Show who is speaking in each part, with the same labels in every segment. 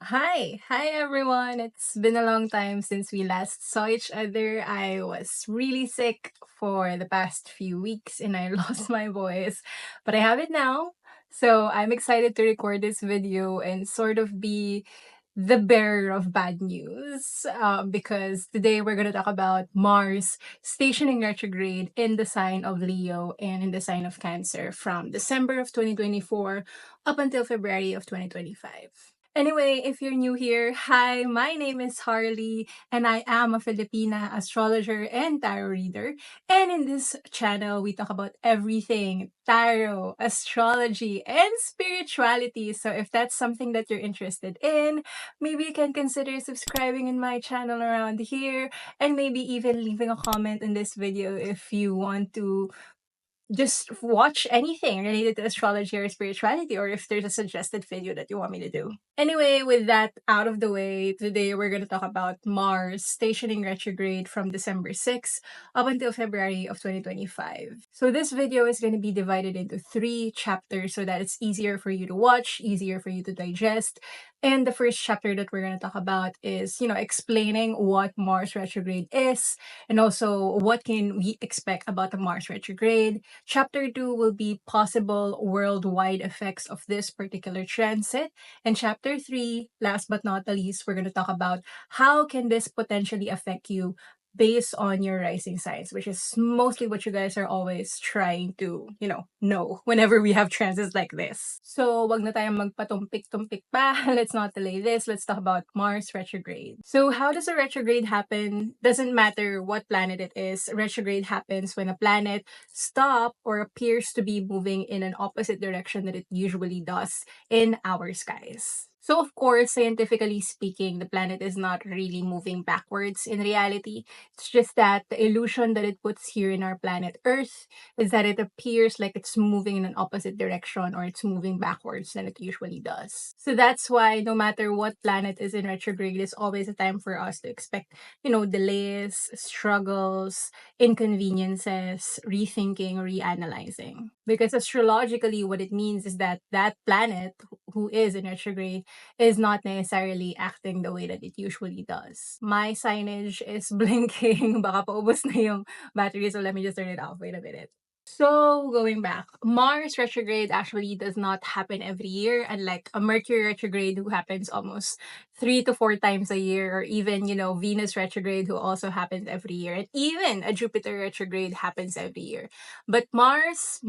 Speaker 1: Hi everyone. It's been a long time since we last saw each other. I was really sick for the past few weeks and I lost my voice, but I have it now. So I'm excited to record this video and sort of be the bearer of bad news because today we're going to talk about Mars stationing retrograde in the sign of Leo and in the sign of Cancer from December of 2024 up until February of 2025. Anyway, if you're new here, hi, my name is Harley, and I am a Filipina astrologer and tarot reader. And in this channel, we talk about everything tarot, astrology, and spirituality. So if that's something that you're interested in, maybe you can consider subscribing in my channel around here, and maybe even leaving a comment in this video if you want to just watch anything related to astrology or spirituality, or if there's a suggested video that you want me to do. Anyway, with that out of the way, today we're going to talk about Mars stationing retrograde from December 6th up until February of 2025. So this video is going to be divided into 3 chapters so that it's easier for you to watch, easier for you to digest. And the first chapter that we're going to talk about is, explaining what Mars retrograde is and also what can we expect about the Mars retrograde. Chapter 2 will be possible worldwide effects of this particular transit. And chapter 3, last but not the least, we're going to talk about how can this potentially affect you based on your rising signs, which is mostly what you guys are always trying to, know whenever we have transits like this. So, wag na tayong magpatumpik-tumpik pa. Let's not delay this. Let's talk about Mars retrograde. So, how does a retrograde happen? Doesn't matter what planet it is. Retrograde happens when a planet stop or appears to be moving in an opposite direction that it usually does in our skies. So, of course, scientifically speaking, the planet is not really moving backwards in reality. It's just that the illusion that it puts here in our planet Earth is that it appears like it's moving in an opposite direction or it's moving backwards than it usually does. So that's why no matter what planet is in retrograde, it's always a time for us to expect, delays, struggles, inconveniences, rethinking, reanalyzing. Because astrologically, what it means is that that planet who is in retrograde is not necessarily acting the way that it usually does. My signage is blinking. Baka paubos na yung battery, so let me just turn it off. Wait a minute. So, going back, Mars retrograde actually does not happen every year, unlike a Mercury retrograde who happens almost 3 to 4 times a year, or even, Venus retrograde who also happens every year, and even a Jupiter retrograde happens every year. But Mars,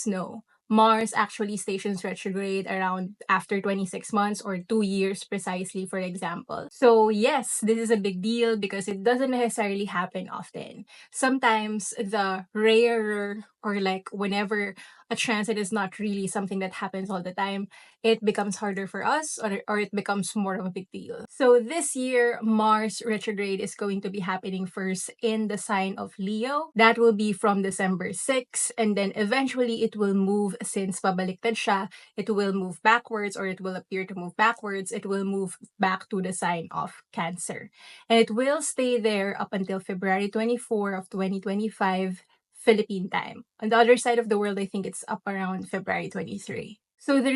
Speaker 1: no. Mars actually stations retrograde around after 26 months or 2 years precisely, for example. So, yes, this is a big deal because it doesn't necessarily happen often. Sometimes the rarer or like whenever a transit is not really something that happens all the time, it becomes harder for us or it becomes more of a big deal. So this year, Mars retrograde is going to be happening first in the sign of Leo. That will be from December 6th, and then eventually it will move, since pabaliktad siya, it will move backwards, or it will appear to move backwards. It will move back to the sign of Cancer. And it will stay there up until February 24 of 2025 Philippine time. On the other side of the world, I think it's up around February 23. So another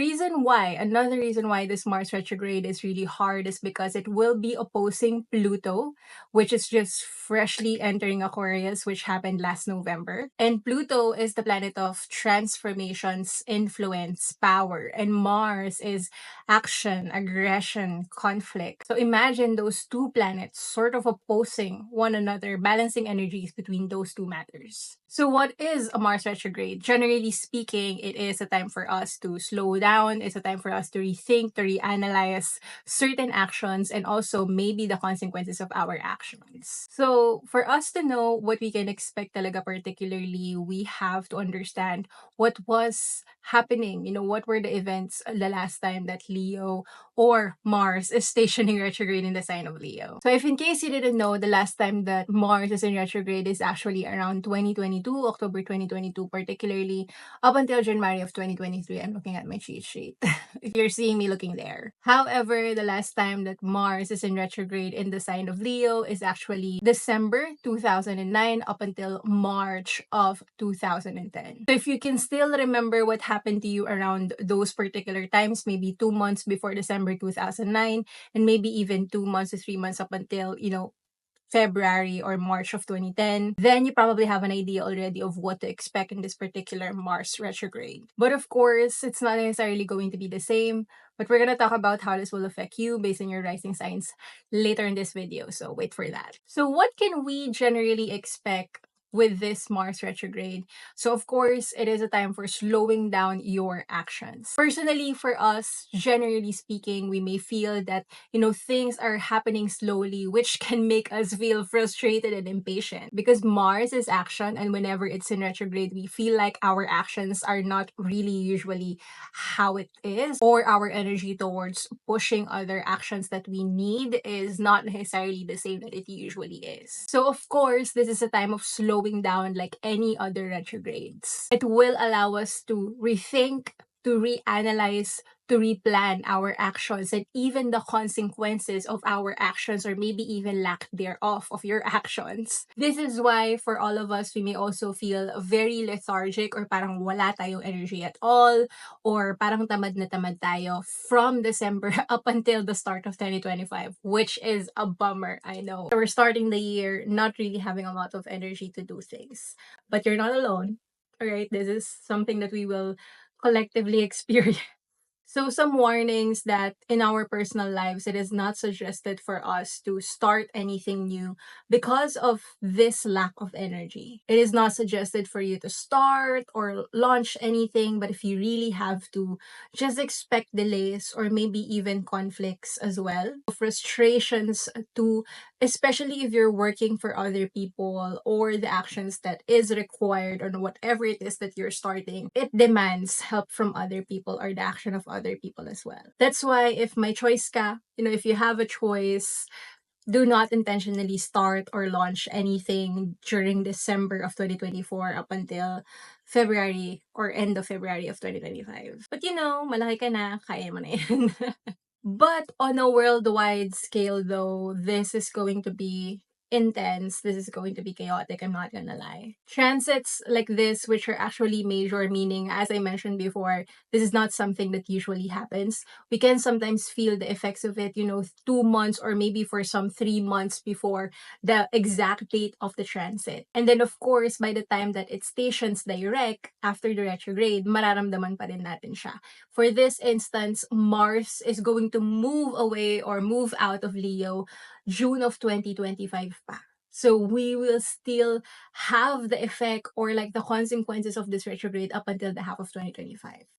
Speaker 1: reason why this Mars retrograde is really hard is because it will be opposing Pluto, which is just freshly entering Aquarius, which happened last November. And Pluto is the planet of transformations, influence, power. And Mars is action, aggression, conflict. So imagine those two planets sort of opposing one another, balancing energies between those two matters. So what is a Mars retrograde? Generally speaking, it is a time for us to slow down. It's a time for us to rethink, to reanalyze certain actions, and also maybe the consequences of our actions. So for us to know what we can expect talaga particularly, we have to understand what was happening. What were the events the last time that Leo or Mars is stationing retrograde in the sign of Leo. So if in case you didn't know, the last time that Mars is in retrograde is actually around 2023 2022, October 2022, particularly up until January of 2023. I'm looking at my cheat sheet. If you're seeing me looking there. However, the last time that Mars is in retrograde in the sign of Leo is actually December 2009 up until March of 2010. So if you can still remember what happened to you around those particular times, maybe 2 months before December 2009, and maybe even 2 months to 3 months up until, February or March of 2010, then you probably have an idea already of what to expect in this particular Mars retrograde. But of course, it's not necessarily going to be the same, but we're going to talk about how this will affect you based on your rising signs later in this video, so wait for that. So what can we generally expect with this Mars retrograde? So of course, it is a time for slowing down your actions. Personally, for us, generally speaking, we may feel that, things are happening slowly, which can make us feel frustrated and impatient because Mars is action, and whenever it's in retrograde, we feel like our actions are not really usually how it is, or our energy towards pushing other actions that we need is not necessarily the same that it usually is. So of course, this is a time of slowing down like any other retrogrades. It will allow us to rethink, to reanalyze, to replan our actions and even the consequences of our actions, or maybe even lack thereof of your actions. This is why for all of us, we may also feel very lethargic or parang wala tayong energy at all, or parang tamad na tamad tayo from December up until the start of 2025, which is a bummer, I know. So we're starting the year not really having a lot of energy to do things. But you're not alone, alright? This is something that we will collectively experience. So some warnings that in our personal lives, it is not suggested for us to start anything new because of this lack of energy. It is not suggested for you to start or launch anything, but if you really have to, just expect delays or maybe even conflicts as well. Frustrations too, especially if you're working for other people or the actions that is required on whatever it is that you're starting. It demands help from other people or the action of other people as well. That's why if my choice ka, if you have a choice, do not intentionally start or launch anything during December of 2024 up until February or end of February of 2025. But malaki ka na, kaya mo na yan. But on a worldwide scale though, this is going to be intense. This is going to be chaotic, I'm not gonna lie. Transits like this, which are actually major, meaning, as I mentioned before, this is not something that usually happens. We can sometimes feel the effects of it, 2 months or maybe for some 3 months before the exact date of the transit. And then of course, by the time that it stations direct after the retrograde, mararamdaman pa rin natin siya. For this instance, Mars is going to move away or move out of Leo June of 2025 pa. So we will still have the effect or like the consequences of this retrograde up until the half of 2025.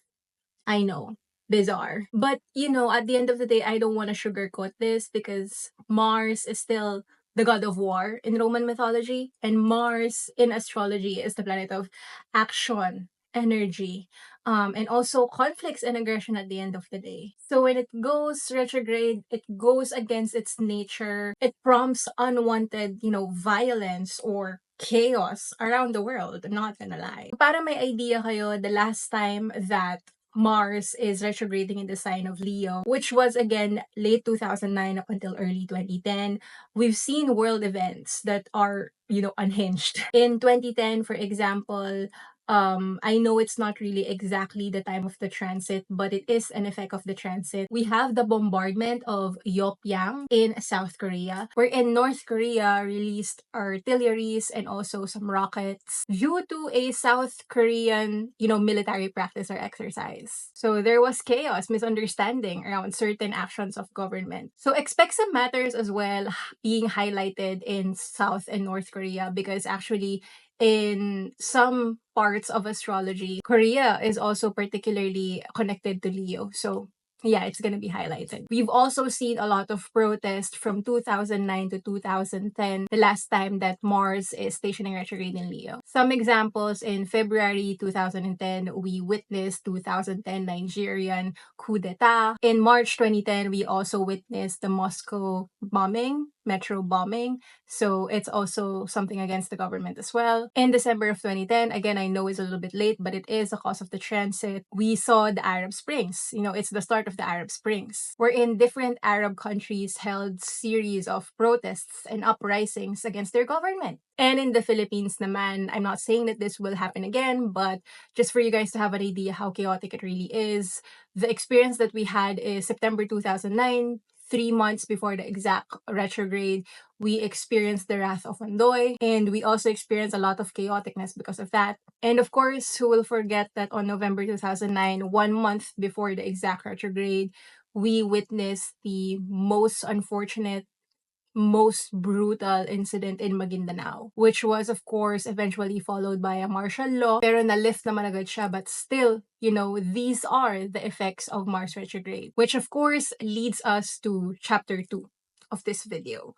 Speaker 1: I know, bizarre. But at the end of the day, I don't want to sugarcoat this because Mars is still the god of war in Roman mythology, and Mars in astrology is the planet of action, energy, and also conflicts and aggression at the end of the day. So when it goes retrograde, it goes against its nature. It prompts unwanted, violence or chaos around the world. I'm not gonna lie. Para may idea kayo, the last time that Mars is retrograding in the sign of Leo, which was again late 2009 up until early 2010. We've seen world events that are, unhinged. In 2010, for example, I know it's not really exactly the time of the transit, but it is an effect of the transit. We have the bombardment of Pyongyang in South Korea, wherein North Korea released artilleries and also some rockets due to a South Korean, military practice or exercise. So there was chaos, misunderstanding around certain actions of government. So expect some matters as well being highlighted in South and North Korea because actually in some parts of astrology, Korea is also particularly connected to Leo. So yeah, it's going to be highlighted. We've also seen a lot of protest from 2009 to 2010, the last time that Mars is stationing retrograde in Leo. Some examples: in February 2010, we witnessed 2010 Nigerian coup d'etat. In March 2010, we also witnessed the Moscow bombing, metro bombing. So it's also something against the government as well. In December of 2010, again, I know it's a little bit late, but it is the cause of the transit. We saw the Arab Springs. It's the start of the Arab Springs, wherein different Arab countries held series of protests and uprisings against their government. And in the Philippines naman, I'm not saying that this will happen again, but just for you guys to have an idea how chaotic it really is, the experience that we had is September 2009, 3 months before the exact retrograde. We experienced the wrath of Andoy, and we also experienced a lot of chaoticness because of that. And of course, who will forget that on November 2009, 1 month before the exact retrograde, we witnessed the most unfortunate, most brutal incident in Maguindanao, which was of course eventually followed by a martial law, pero na-lift naman agad siya. But still, these are the effects of Mars retrograde, which of course leads us to chapter 2 of this video.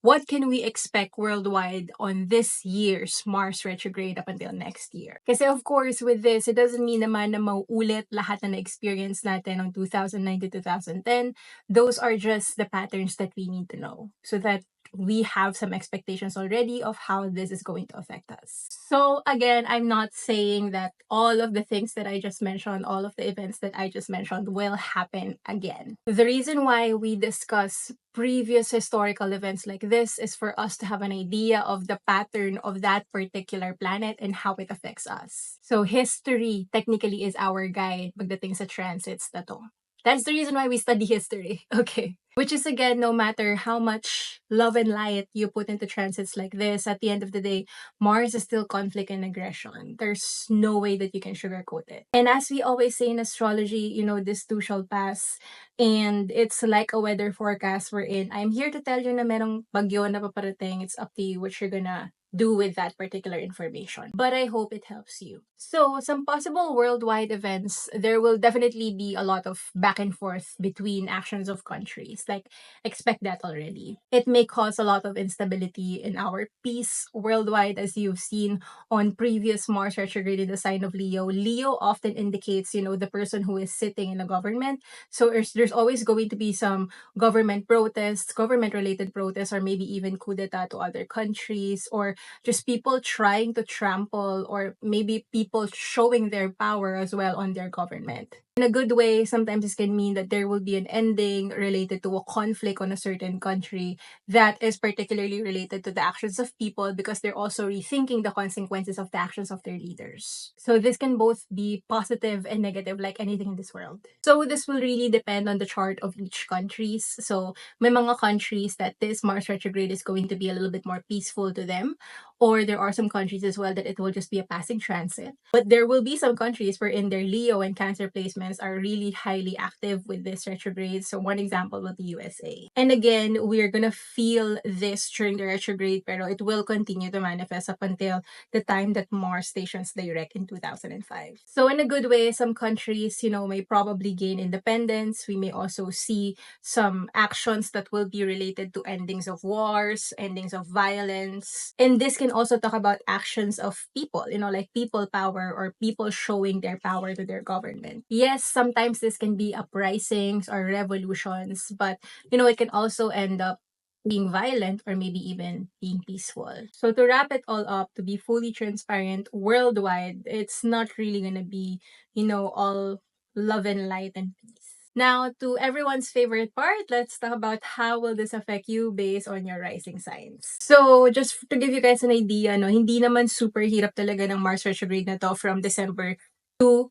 Speaker 1: What can we expect worldwide on this year's Mars retrograde up until next year? Kasi of course, with this, it doesn't mean naman na mauulit lahat na na-experience natin on 2009 to 2010. Those are just the patterns that we need to know so that we have some expectations already of how this is going to affect us. So again, I'm not saying that all of the things that I just mentioned, all of the events that I just mentioned will happen again. The reason why we discuss previous historical events like this is for us to have an idea of the pattern of that particular planet and how it affects us. So history technically is our guide pagdating sa transits na to. That's the reason why we study history. Okay. Which is again, no matter how much love and light you put into transits like this, at the end of the day, Mars is still conflict and aggression. There's no way that you can sugarcoat it. And as we always say in astrology, this too shall pass. And it's like a weather forecast we're in. I'm here to tell you na merong bagyo na paparating. It's up to you what you're gonna do with that particular information. But I hope it helps you. So, some possible worldwide events, there will definitely be a lot of back and forth between actions of countries. Like, expect that already. It may cause a lot of instability in our peace worldwide, as you've seen on previous Mars retrograde in the sign of Leo. Leo often indicates, the person who is sitting in the government. So, there's always going to be some government protests, government-related protests, or maybe even coup d'etat to other countries, or just people trying to trample, or maybe people showing their power as well on their government. In a good way, sometimes this can mean that there will be an ending related to a conflict on a certain country that is particularly related to the actions of people because they're also rethinking the consequences of the actions of their leaders. So this can both be positive and negative like anything in this world. So this will really depend on the chart of each countries. So may mga countries that this Mars retrograde is going to be a little bit more peaceful to them, or there are some countries as well that it will just be a passing transit. But there will be some countries wherein their Leo and Cancer placements are really highly active with this retrograde. So one example will be USA. And again, we're gonna feel this during the retrograde, pero it will continue to manifest up until the time that Mars stations direct in 2005. So in a good way, some countries, may probably gain independence. We may also see some actions that will be related to endings of wars, endings of violence. And this can also talk about actions of people, like people power or people showing their power to their government. Yes, sometimes this can be uprisings or revolutions, but, it can also end up being violent or maybe even being peaceful. So to wrap it all up, to be fully transparent worldwide, it's not really going to be, all love and light and peace. Now, to everyone's favorite part, let's talk about how will this affect you based on your rising signs. So, just to give you guys an idea, hindi naman super hirap talaga ng Mars retrograde na to from December to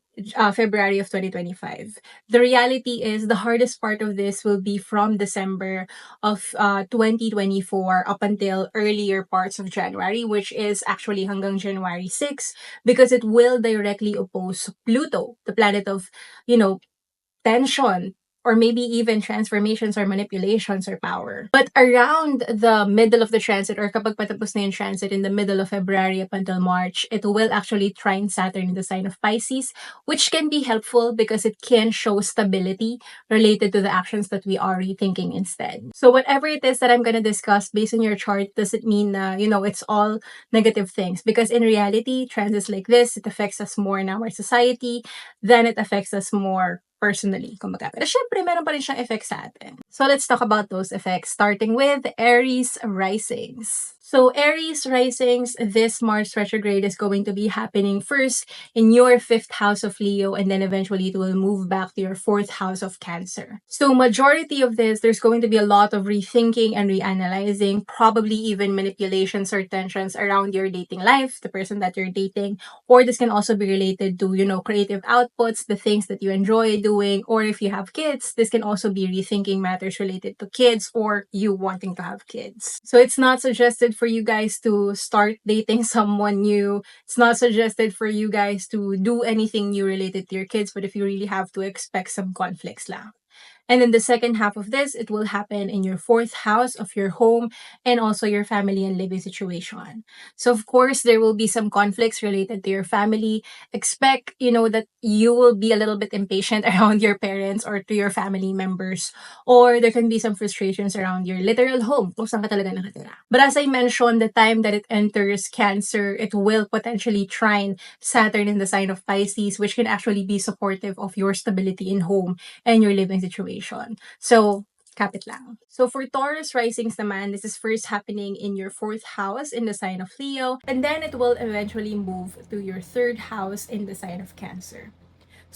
Speaker 1: February of 2025. The reality is the hardest part of this will be from December of 2024 up until earlier parts of January, which is actually hanggang January 6, because it will directly oppose Pluto, the planet of, tension, or maybe even transformations or manipulations or power. But around the middle of the transit, or kapag patapos na yung transit in the middle of February up until March, it will actually trine Saturn in the sign of Pisces, which can be helpful because it can show stability related to the actions that we are rethinking instead. So whatever it is that I'm going to discuss based on your chart doesn't mean na, it's all negative things. Because in reality, transits like this, it affects us more in our society than it affects us more personally, kumbaga. Pero syempre, meron pa rin siyang effects sa atin. So let's talk about those effects, starting with Aries Risings. So Aries Risings, this Mars retrograde is going to be happening first in your 5th house of Leo, and then eventually it will move back to your 4th house of Cancer. So majority of this, there's going to be a lot of rethinking and reanalyzing, probably even manipulations or tensions around your dating life, the person that you're dating, or this can also be related to, creative outputs, the things that you enjoy doing, or if you have kids, this can also be rethinking matters related to kids or you wanting to have kids. So it's not suggested for you guys to start dating someone new. It's not suggested for you guys to do anything new related to your kids, but if you really have to, expect some conflicts lang. And then the second half of this, it will happen in your 4th house of your home and also your family and living situation. So of course, there will be some conflicts related to your family. Expect, that you will be a little bit impatient around your parents or to your family members, or there can be some frustrations around your literal home kung saan ka talaga nakatira. But as I mentioned, the time that it enters Cancer, it will potentially trine Saturn in the sign of Pisces, which can actually be supportive of your stability in home and your living situation. So, kapit lang. So for Taurus risings naman, this is first happening in your 4th house in the sign of Leo, and then it will eventually move to your 3rd house in the sign of Cancer.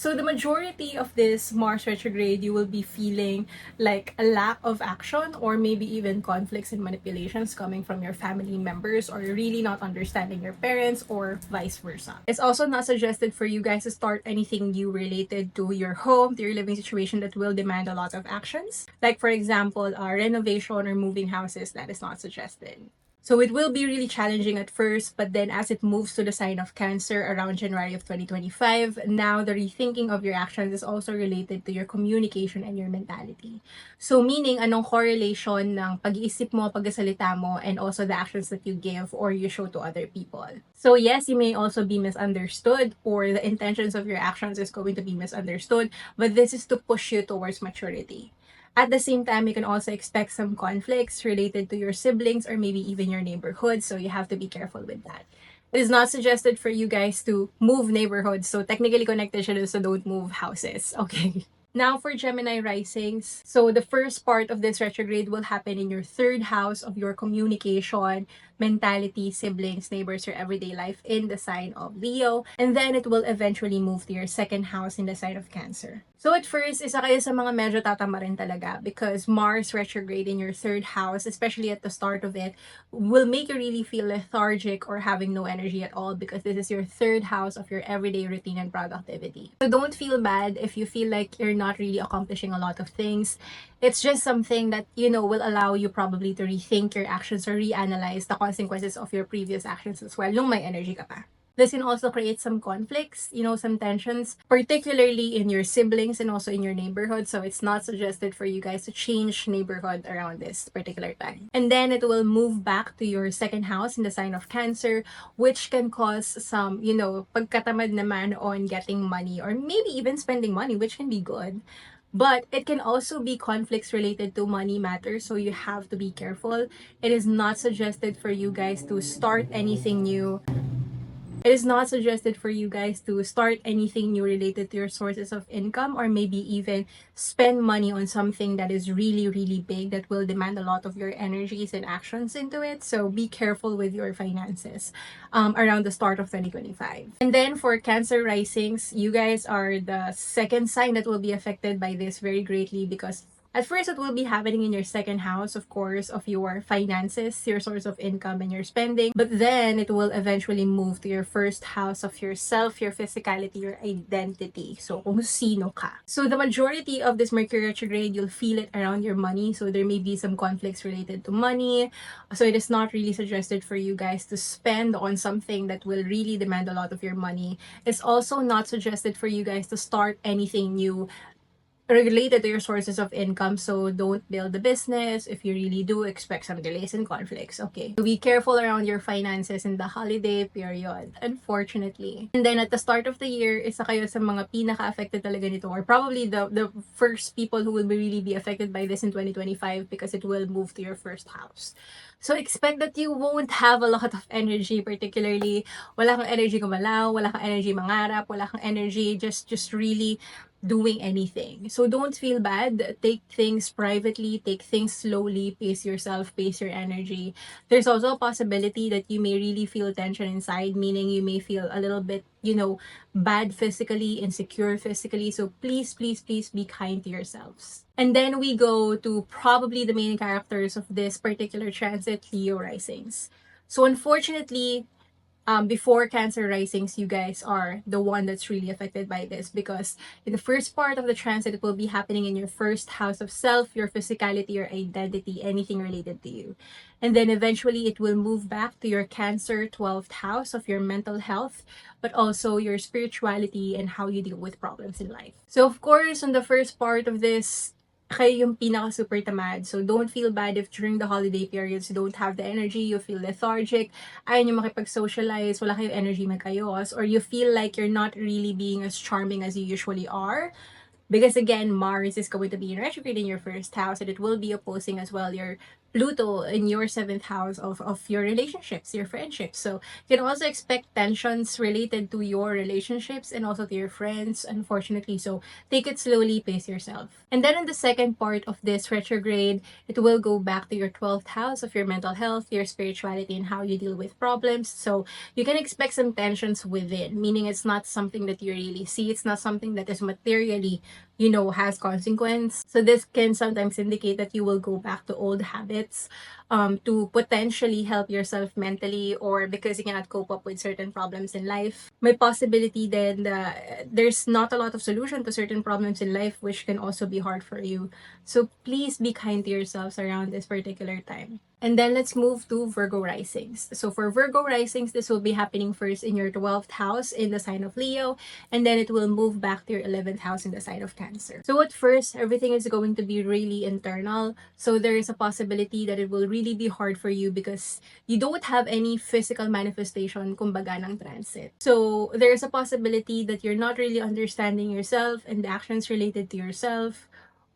Speaker 1: So the majority of this Mars retrograde, you will be feeling like a lack of action or maybe even conflicts and manipulations coming from your family members, or really not understanding your parents or vice versa. It's also not suggested for you guys to start anything new related to your home, to your living situation that will demand a lot of actions. Like for example, renovation or moving houses, that is not suggested. So it will be really challenging at first, but then as it moves to the sign of Cancer around January of 2025, now the rethinking of your actions is also related to your communication and your mentality. So meaning, anong correlation ng pag-iisip mo, pagsasalita mo, and also the actions that you give or you show to other people. So yes, you may also be misunderstood, or the intentions of your actions is going to be misunderstood, but this is to push you towards maturity. At the same time, you can also expect some conflicts related to your siblings or maybe even your neighborhood, so you have to be careful with that. It is not suggested for you guys to move neighborhoods, so technically connected siya dun sa don't move houses, okay? Now for Gemini risings, so the first part of this retrograde will happen in your 3rd house of your communication, mentality, siblings, neighbors, or everyday life in the sign of Leo. And then it will eventually move to your 2nd house in the sign of Cancer. So at first, isa kayo sa mga medyo tatama rin talaga, because Mars retrograde in your 3rd house, especially at the start of it, will make you really feel lethargic or having no energy at all, because this is your 3rd house of your everyday routine and productivity. So don't feel bad if you feel like you're not really accomplishing a lot of things. It's just something that, will allow you probably to rethink your actions or reanalyze the consequences of your previous actions as well, nung may energy ka pa. This can also create some conflicts, some tensions, particularly in your siblings and also in your neighborhood. So it's not suggested for you guys to change neighborhood around this particular time. And then it will move back to your 2nd house in the sign of Cancer, which can cause some, pagkatamad naman on getting money or maybe even spending money, which can be good. But it can also be conflicts related to money matters, so you have to be careful. It is not suggested for you guys to start anything new. It is not suggested for you guys to start anything new related to your sources of income, or maybe even spend money on something that is really, really big that will demand a lot of your energies and actions into it. So be careful with your finances around the start of 2025. And then for Cancer risings, you guys are the second sign that will be affected by this very greatly, because at first, it will be happening in your 2nd house, of course, of your finances, your source of income, and your spending. But then, it will eventually move to your 1st house of yourself, your physicality, your identity. So, kung sino ka. So, the majority of this Mercury retrograde, you'll feel it around your money. So, there may be some conflicts related to money. So, it is not really suggested for you guys to spend on something that will really demand a lot of your money. It's also not suggested for you guys to start anything new related to your sources of income. So don't build the business. If you really do, expect some delays and conflicts. Okay. So be careful around your finances in the holiday period, unfortunately. And then at the start of the year, isa kayo sa mga pinaka-affected talaga nito, or probably the first people who will really be affected by this in 2025, because it will move to your 1st house. So expect that you won't have a lot of energy, particularly wala kang energy gumalaw, wala kang energy mangarap, wala kang energy just really doing anything. So don't feel bad. Take things privately, take things slowly, pace yourself, pace your energy. There's also a possibility that you may really feel tension inside, meaning you may feel a little bit, bad physically, insecure physically. So please, please, please be kind to yourselves. And then we go to probably the main characters of this particular transit, Leo risings. So unfortunately, before Cancer risings, you guys are the one that's really affected by this, because in the first part of the transit, it will be happening in your first house of self, your physicality, your identity, anything related to you. And then eventually it will move back to your Cancer 12th house of your mental health, but also your spirituality and how you deal with problems in life. So of course, on the first part of this, kayo yung pinaka-super tamad. So don't feel bad if during the holiday periods you don't have the energy, you feel lethargic, ayaw nyo makipag-socialize, wala kayong energy magkayos, or you feel like you're not really being as charming as you usually are. Because again, Mars is going to be in retrograde in your first house, and it will be opposing as well your Pluto in your seventh house of your relationships, your friendships. So you can also expect tensions related to your relationships and also to your friends, unfortunately. So take it slowly, pace yourself. And then in the second part of this retrograde, it will go back to your 12th house of your mental health, your spirituality, and how you deal with problems. So you can expect some tensions within, meaning it's not something that you really see. It's not something that is materially has consequence. So this can sometimes indicate that you will go back to old habits to potentially help yourself mentally, or because you cannot cope up with certain problems in life. May possibility then that there's not a lot of solution to certain problems in life, which can also be hard for you. So please be kind to yourselves around this particular time. And then let's move to Virgo risings. So for Virgo risings, this will be happening first in your 12th house in the sign of Leo, and then it will move back to your 11th house in the sign of Cancer. So at first, everything is going to be really internal. So there is a possibility that it will really be hard for you because you don't have any physical manifestation, kumbaga, ng transit. So there is a possibility that you're not really understanding yourself and the actions related to yourself.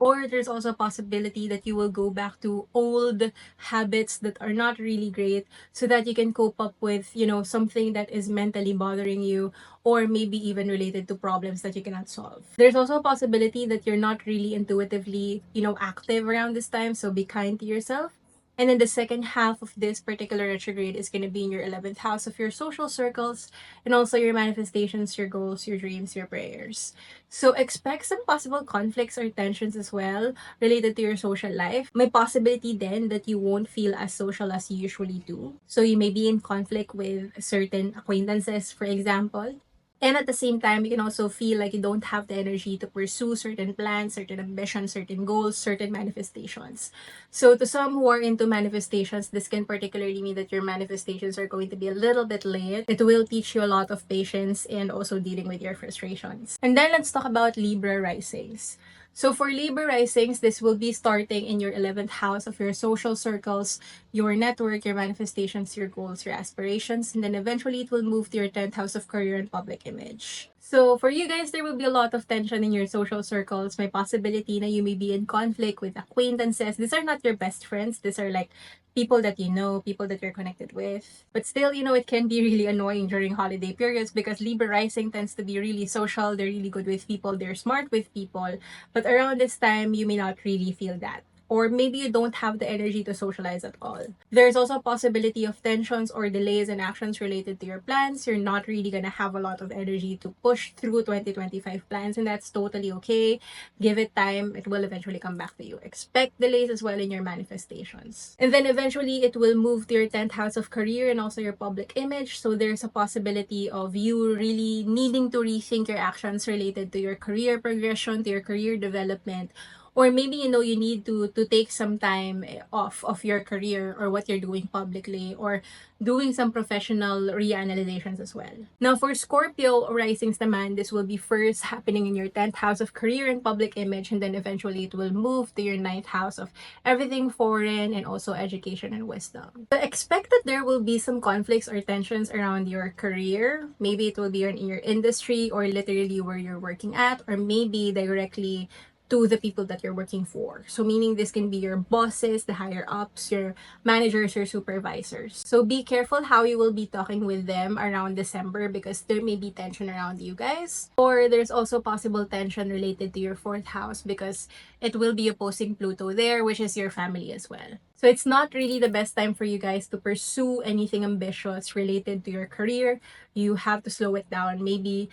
Speaker 1: Or there's also a possibility that you will go back to old habits that are not really great, so that you can cope up with, something that is mentally bothering you, or maybe even related to problems that you cannot solve. There's also a possibility that you're not really intuitively, active around this time, so be kind to yourself. And then the second half of this particular retrograde is going to be in your 11th house of your social circles, and also your manifestations, your goals, your dreams, your prayers. So expect some possible conflicts or tensions as well related to your social life. May possibility then that you won't feel as social as you usually do. So you may be in conflict with certain acquaintances, for example. And at the same time, you can also feel like you don't have the energy to pursue certain plans, certain ambitions, certain goals, certain manifestations. So to some who are into manifestations, this can particularly mean that your manifestations are going to be a little bit late. It will teach you a lot of patience and also dealing with your frustrations. And then let's talk about Libra risings. So for Libra risings, this will be starting in your 11th house of your social circles, your network, your manifestations, your goals, your aspirations, and then eventually it will move to your 10th house of career and public image. So for you guys, there will be a lot of tension in your social circles. May possibility na you may be in conflict with acquaintances. These are not your best friends. These are like people that you know, people that you're connected with. But still, it can be really annoying during holiday periods because Libra rising tends to be really social. They're really good with people. They're smart with people. But around this time, you may not really feel that. Or maybe you don't have the energy to socialize at all. There's also a possibility of tensions or delays in actions related to your plans. You're not really gonna have a lot of energy to push through 2025 plans, and that's totally okay. Give it time, it will eventually come back to you. Expect delays as well in your manifestations. And then eventually it will move to your 10th house of career and also your public image. So there's a possibility of you really needing to rethink your actions related to your career progression, to your career development, or maybe you need to take some time off of your career or what you're doing publicly, or doing some professional reanalyzations as well. Now for Scorpio risings naman, this will be first happening in your 10th house of career and public image, and then eventually it will move to your 9th house of everything foreign and also education and wisdom. So expect that there will be some conflicts or tensions around your career. Maybe it will be in your industry, or literally where you're working at, or maybe directly to the people that you're working for. So meaning this can be your bosses, the higher ups, your managers, your supervisors. So be careful how you will be talking with them around December because there may be tension around you guys. Or there's also possible tension related to your fourth house because it will be opposing Pluto there, which is your family as well. So it's not really the best time for you guys to pursue anything ambitious related to your career. You have to slow it down. Maybe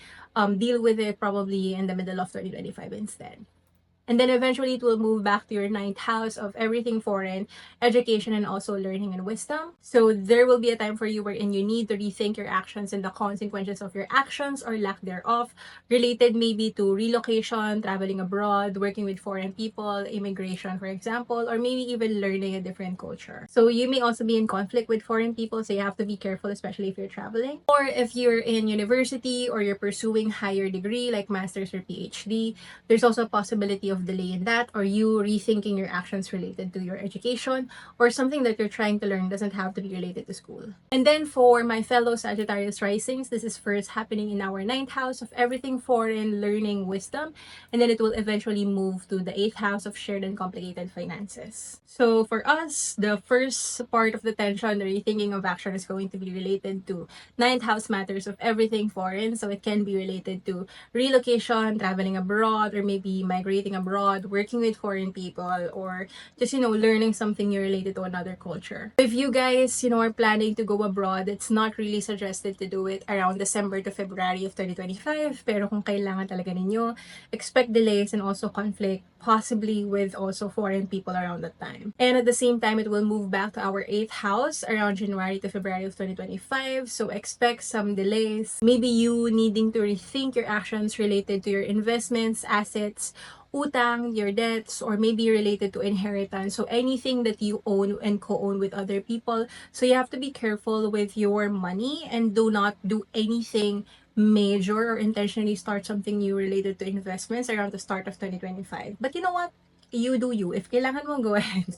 Speaker 1: deal with it probably in the middle of 2025 instead. And then eventually it will move back to your ninth house of everything foreign, education, and also learning and wisdom. So there will be a time for you wherein you need to rethink your actions and the consequences of your actions or lack thereof, related maybe to relocation, traveling abroad, working with foreign people, immigration, for example, or maybe even learning a different culture. So you may also be in conflict with foreign people, so you have to be careful, especially if you're traveling. Or if you're in university or you're pursuing higher degree like master's or PhD, there's also a possibility of delay in that, or you rethinking your actions related to your education, or something that you're trying to learn doesn't have to be related to school. And then for my fellow Sagittarius risings, this is first happening in our ninth house of everything foreign, learning, wisdom, and then it will eventually move to the eighth house of shared and complicated finances. So for us, the first part of the tension, the rethinking of action, is going to be related to ninth house matters of everything foreign. So it can be related to relocation, traveling abroad, or maybe migrating abroad, working with foreign people, or just, learning something new related to another culture. If you guys, are planning to go abroad, it's not really suggested to do it around December to February of 2025. Pero kung kailangan talaga ninyo, expect delays and also conflict, possibly with also foreign people around that time. And at the same time, it will move back to our 8th house around January to February of 2025. So expect some delays. Maybe you needing to rethink your actions related to your investments, assets, utang, your debts, or maybe related to inheritance. So anything that you own and co-own with other people. So you have to be careful with your money and do not do anything major or intentionally start something new related to investments around the start of 2025. But you know what? You do you. If kailangan mo, go ahead.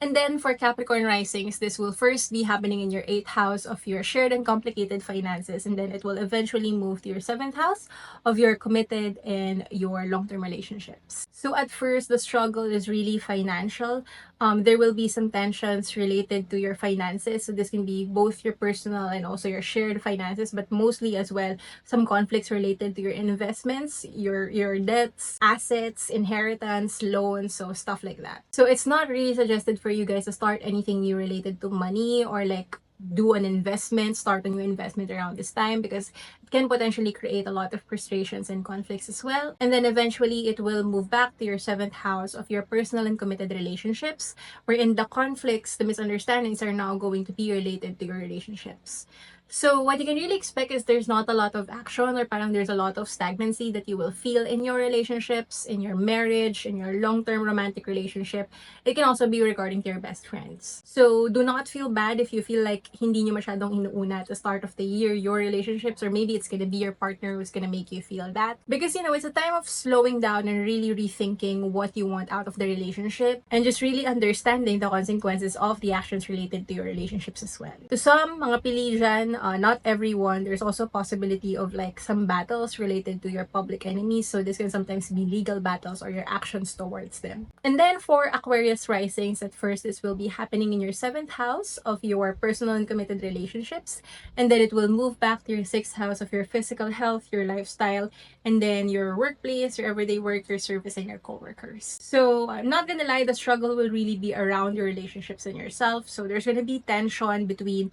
Speaker 1: And then for Capricorn risings, this will first be happening in your 8th house of your shared and complicated finances, and then it will eventually move to your 7th house of your committed and your long-term relationships. So at first, the struggle is really financial. There will be some tensions related to your finances. So this can be both your personal and also your shared finances, but mostly as well some conflicts related to your investments, your debts, assets, inheritance, loans, so stuff like that. So it's not really suggested for you guys to start anything new related to money or like do an investment, start a new investment around this time because it can potentially create a lot of frustrations and conflicts as well. And then eventually it will move back to your 7th house of your personal and committed relationships, wherein the conflicts, the misunderstandings are now going to be related to your relationships. So what you can really expect is there's not a lot of action or parang there's a lot of stagnancy that you will feel in your relationships, in your marriage, in your long-term romantic relationship. It can also be regarding to your best friends. So do not feel bad if you feel like hindi nyo masyadong inuuna at the start of the year your relationships, or maybe it's gonna be your partner who's gonna make you feel that. Because it's a time of slowing down and really rethinking what you want out of the relationship and just really understanding the consequences of the actions related to your relationships as well. To some mga pili dyan, not everyone, there's also possibility of like some battles related to your public enemies. So this can sometimes be legal battles or your actions towards them. And then for Aquarius risings, at first this will be happening in your 7th house of your personal and committed relationships. And then it will move back to your 6th house of your physical health, your lifestyle, and then your workplace, your everyday work, your service, and your coworkers. So I'm not gonna lie, the struggle will really be around your relationships and yourself. So there's gonna be tension between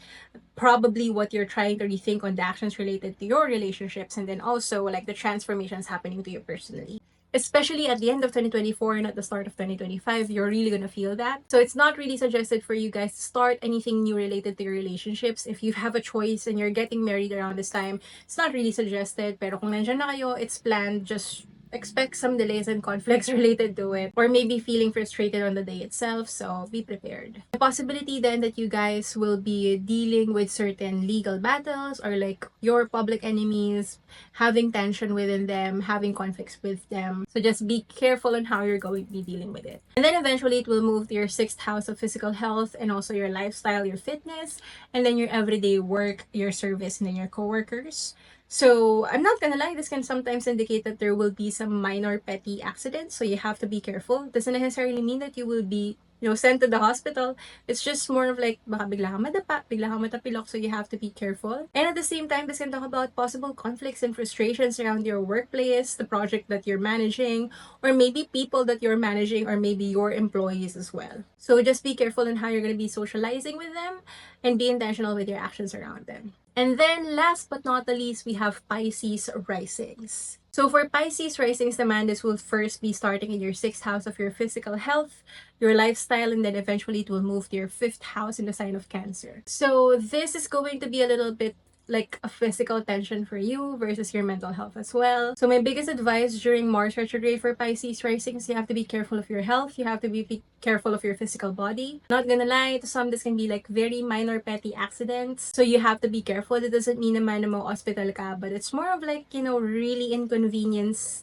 Speaker 1: probably what you're trying to rethink on the actions related to your relationships, and then also like the transformations happening to you personally. Especially at the end of 2024 and at the start of 2025, you're really gonna feel that. So it's not really suggested for you guys to start anything new related to your relationships. If you have a choice and you're getting married around this time, it's not really suggested. Pero kung nandyan na kayo, it's planned, just expect some delays and conflicts related to it, or maybe feeling frustrated on the day itself, so be prepared. The possibility then that you guys will be dealing with certain legal battles or like your public enemies, having tension within them, having conflicts with them. So just be careful on how you're going to be dealing with it. And then eventually it will move to your 6th house of physical health and also your lifestyle, your fitness, and then your everyday work, your service, and then your coworkers. So I'm not gonna lie, this can sometimes indicate that there will be some minor petty accidents, so you have to be careful. Doesn't necessarily mean that you will be, sent to the hospital. It's just more of like, baka bigla kang madapa, bigla kang matapilok, so you have to be careful. And at the same time, this can talk about possible conflicts and frustrations around your workplace, the project that you're managing, or maybe people that you're managing, or maybe your employees as well. So just be careful in how you're gonna be socializing with them, and be intentional with your actions around them. And then last but not the least, we have Pisces Risings. So for Pisces Risings, the Mandis will first be starting in your 6th house of your physical health, your lifestyle, and then eventually it will move to your 5th house in the sign of Cancer. So this is going to be a little bit like a physical tension for you versus your mental health as well. So my biggest advice during Mars retrograde for Pisces risings, you have to be careful of your health. You have to be careful of your physical body. Not gonna lie, to some this can be like very minor petty accidents. So you have to be careful. It doesn't mean naman na hospital ka, but it's more of like, really inconvenience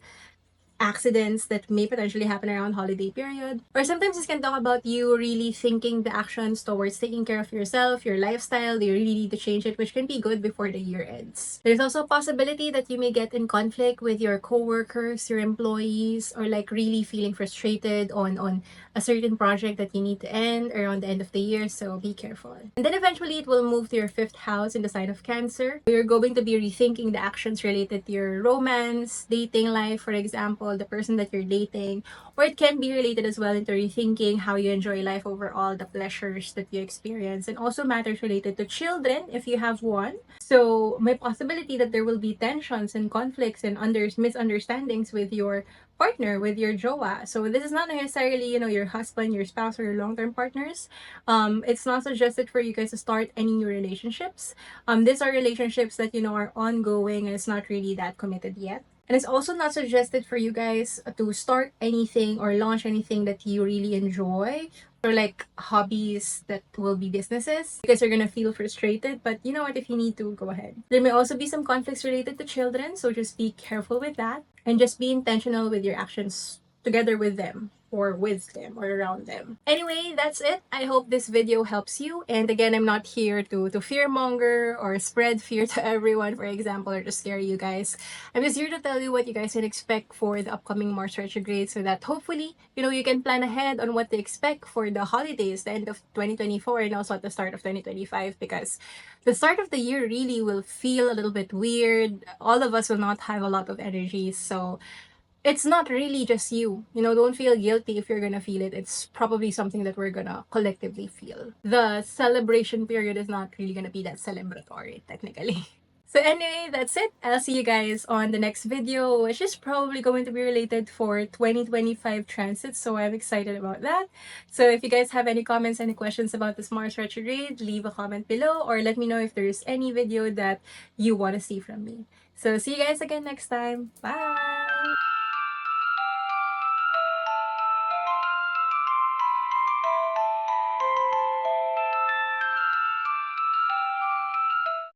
Speaker 1: accidents that may potentially happen around holiday period. Or sometimes this can talk about you really thinking the actions towards taking care of yourself, your lifestyle. You really need to change it, which can be good before the year ends. There's also a possibility that you may get in conflict with your coworkers, your employees, or like really feeling frustrated on a certain project that you need to end around the end of the year, so be careful. And then eventually it will move to your 5th house in the sign of Cancer. You're going to be rethinking the actions related to your romance, dating life, for example, the person that you're dating, or it can be related as well into rethinking how you enjoy life overall, the pleasures that you experience, and also matters related to children if you have one. So may possibility that there will be tensions and conflicts and misunderstandings with your partner, with your jowa. So this is not necessarily, your husband, your spouse, or your long-term partners. It's not suggested for you guys to start any new relationships. These are relationships that, are ongoing and it's not really that committed yet. And it's also not suggested for you guys to start anything or launch anything that you really enjoy, or like hobbies that will be businesses, because you're gonna feel frustrated. But you know what, if you need to, go ahead. There may also be some conflicts related to children, so just be careful with that and just be intentional with your actions together with them, or with them, or around them. Anyway, that's it. I hope this video helps you. And again, I'm not here to fearmonger or spread fear to everyone, for example, or to scare you guys. I'm just here to tell you what you guys can expect for the upcoming Mars retrograde, so that hopefully, you can plan ahead on what to expect for the holidays, the end of 2024, and also at the start of 2025, because the start of the year really will feel a little bit weird. All of us will not have a lot of energy, so it's not really just you. Don't feel guilty if you're gonna feel it. It's probably something that we're gonna collectively feel. The celebration period is not really gonna be that celebratory, technically. So anyway, that's it. I'll see you guys on the next video, which is probably going to be related for 2025 transits. So I'm excited about that. So if you guys have any comments, any questions about this Mars retrograde, leave a comment below, or let me know if there's any video that you want to see from me. So see you guys again next time. Bye!